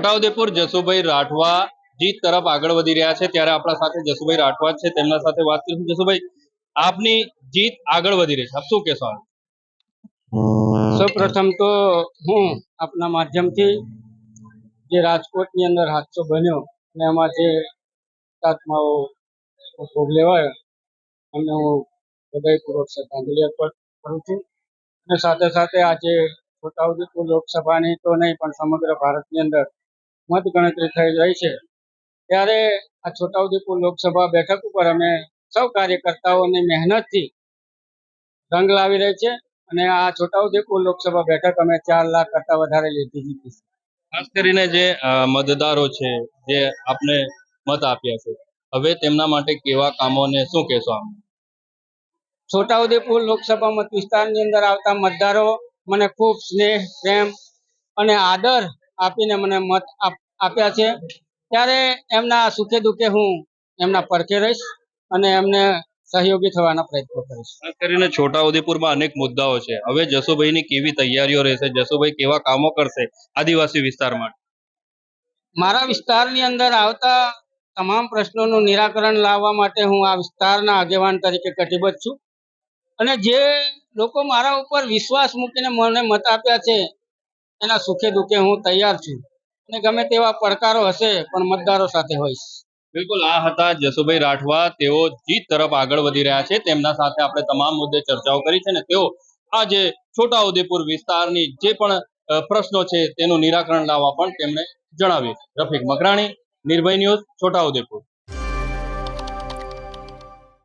છોટાઉદેપુર જસુભાઈ રાઠવા જીત તરફ આગળ વધી રહ્યા છે ત્યારે આપણા સાથે જસુભાઈ રાઠવા છે, તેમના સાથે વાત કરીશું. જસુભાઈ, આપની જીત આગળ વધી રહી છે, આપ શું કહેશો? સૌપ્રથમ તો હું આપના માધ્યમથી જે રાજકોટની અંદર હાદસો બન્યો અને એમાં જે આત્માઓ ભોગ લેવાયો એમને હું હૃદયપૂર્વક શ્રદ્ધાંજલિ અર્પણ કરું છું. અને સાથે સાથે આજે છોટાઉદેપુર લોકસભાની તો નહીં પણ સમગ્ર ભારતની અંદર મતગણતરી થઈ રહી છે ત્યારે આ છોટાઉદેપુર લોકસભા બેઠક ઉપર અમે સૌ કાર્યકર્તાઓની મહેનતથી રંગ લાવી રહી છે અને આ છોટાઉદેપુર લોકસભા બેઠક અમે 4 લાખ કરતા વધારે લીધી જીતી. ખાસ કરીને જે મતદારો છે જે આપને મત આપ્યા છે, હવે તેમના માટે કેવા કામોને શું કહેશો આમ? છોટાઉદેપુર લોકસભા મત વિસ્તારની અંદર આવતા મતદારો મને ખૂબ સ્નેહ, પ્રેમ અને આદર આપીને મને મત આપ્યા છે ત્યારે એમના સુખે દુઃખે હું એમના પડખે રહીશ અને એમને સહયોગી થવાના પ્રયત્નો કરીશ. ખાસ કરીને છોટાઉદેપુરમાં અનેક મુદ્દાઓ છે, હવે જસુભાઈની કેવી તૈયારીઓ રહેશે? જસુભાઈ કેવા કામો કરશે આદિવાસી વિસ્તાર માટે? મારા વિસ્તારની અંદર આવતા તમામ પ્રશ્નોનું નિરાકરણ લાવવા માટે હું આ વિસ્તારના આગેવાન તરીકે કટિબદ્ધ છું અને જે લોકો મારા ઉપર વિશ્વાસ મૂકીને મને મત આપ્યા છે એના સુખે દુઃખે હું તૈયાર છું અને ગમે તેવા પડકારો હશે પણ મતદારો સાથે હોઈશ. બિલકુલ, આ હતા જસુભાઈ રાઠવા. તેઓ જીત તરફ આગળ વધી રહ્યા છે. તેમના સાથે આપણે તમામ મુદ્દે ચર્ચાઓ કરી છે ને તેઓ આજે છોટાઉદેપુર વિસ્તારની જે પણ પ્રશ્નો છે તેનું નિરાકરણ લાવવા પણ તેમણે જણાવ્યું. રફીક મકરાણી, નિર્ભય ન્યૂઝ, છોટાઉદેપુર.